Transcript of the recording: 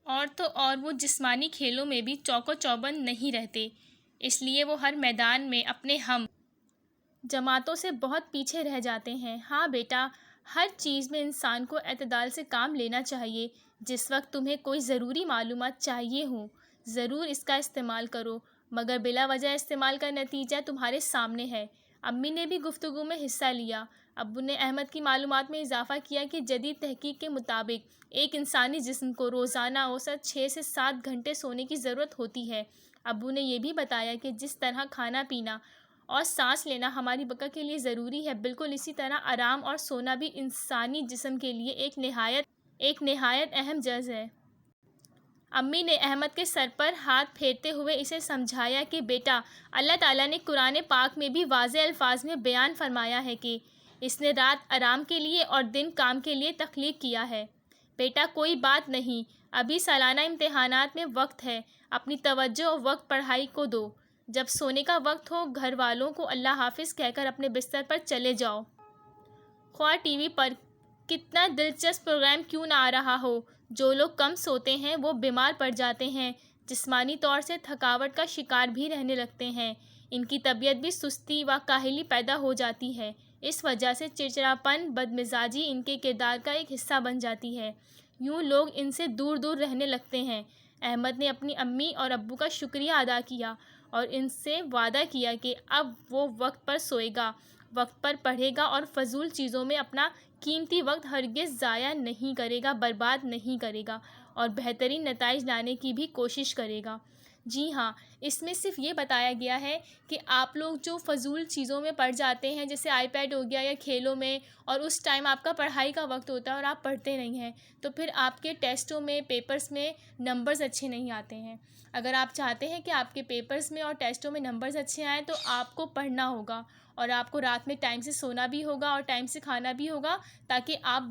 اور تو اور وہ جسمانی کھیلوں میں بھی چوک و چوبند نہیں رہتے، اس لیے وہ ہر میدان میں اپنے ہم جماعتوں سے بہت پیچھے رہ جاتے ہیں۔ ہاں بیٹا، ہر چیز میں انسان کو اعتدال سے کام لینا چاہیے۔ جس وقت تمہیں کوئی ضروری معلومات چاہیے ہوں، ضرور اس کا استعمال کرو، مگر بلا وجہ استعمال کا نتیجہ تمہارے سامنے ہے۔ امی نے بھی گفتگو میں حصہ لیا۔ ابو نے احمد کی معلومات میں اضافہ کیا کہ جدید تحقیق کے مطابق ایک انسانی جسم کو روزانہ اوسط 6 سے 7 گھنٹے سونے کی ضرورت ہوتی ہے۔ ابو نے یہ بھی بتایا کہ جس طرح کھانا پینا اور سانس لینا ہماری بقا کے لیے ضروری ہے، بالکل اسی طرح آرام اور سونا بھی انسانی جسم کے لیے ایک نہایت اہم جز ہے۔ امی نے احمد کے سر پر ہاتھ پھیرتے ہوئے اسے سمجھایا کہ بیٹا، اللہ تعالیٰ نے قرآن پاک میں بھی واضح الفاظ میں بیان فرمایا ہے کہ اس نے رات آرام کے لیے اور دن کام کے لیے تخلیق کیا ہے۔ بیٹا کوئی بات نہیں، ابھی سالانہ امتحانات میں وقت ہے، اپنی توجہ اور وقت پڑھائی کو دو۔ جب سونے کا وقت ہو، گھر والوں کو اللہ حافظ کہہ کر اپنے بستر پر چلے جاؤ۔ خواہ ٹی وی پر کتنا دلچسپ پروگرام کیوں نہ آ رہا ہو، جو لوگ کم سوتے ہیں وہ بیمار پڑ جاتے ہیں، جسمانی طور سے تھکاوٹ کا شکار بھی رہنے لگتے ہیں، ان کی طبیعت بھی سستی و کاہلی پیدا ہو جاتی ہے۔ اس وجہ سے چڑچڑاپن، بدمزاجی ان کے کردار کا ایک حصہ بن جاتی ہے، یوں لوگ ان سے دور دور رہنے لگتے ہیں۔ احمد نے اپنی امی اور ابو کا شکریہ ادا کیا اور ان سے وعدہ کیا کہ اب وہ وقت پر سوئے گا، وقت پر پڑھے گا اور فضول چیزوں میں اپنا قیمتی وقت ہرگز ضائع نہیں کرے گا، برباد نہیں کرے گا اور بہترین نتائج لانے کی بھی کوشش کرے گا۔ جی ہاں، اس میں صرف یہ بتایا گیا ہے کہ آپ لوگ جو فضول چیزوں میں پڑ جاتے ہیں، جیسے آئی پیڈ ہو گیا یا کھیلوں میں، اور اس ٹائم آپ کا پڑھائی کا وقت ہوتا ہے اور آپ پڑھتے نہیں ہیں، تو پھر آپ کے ٹیسٹوں میں، پیپرز میں نمبرز اچھے نہیں آتے ہیں۔ اگر آپ چاہتے ہیں کہ آپ کے پیپرز میں اور ٹیسٹوں میں نمبرز اچھے آئیں تو آپ کو پڑھنا ہوگا، اور آپ کو رات میں ٹائم سے سونا بھی ہوگا اور ٹائم سے کھانا بھی ہوگا، تاکہ آپ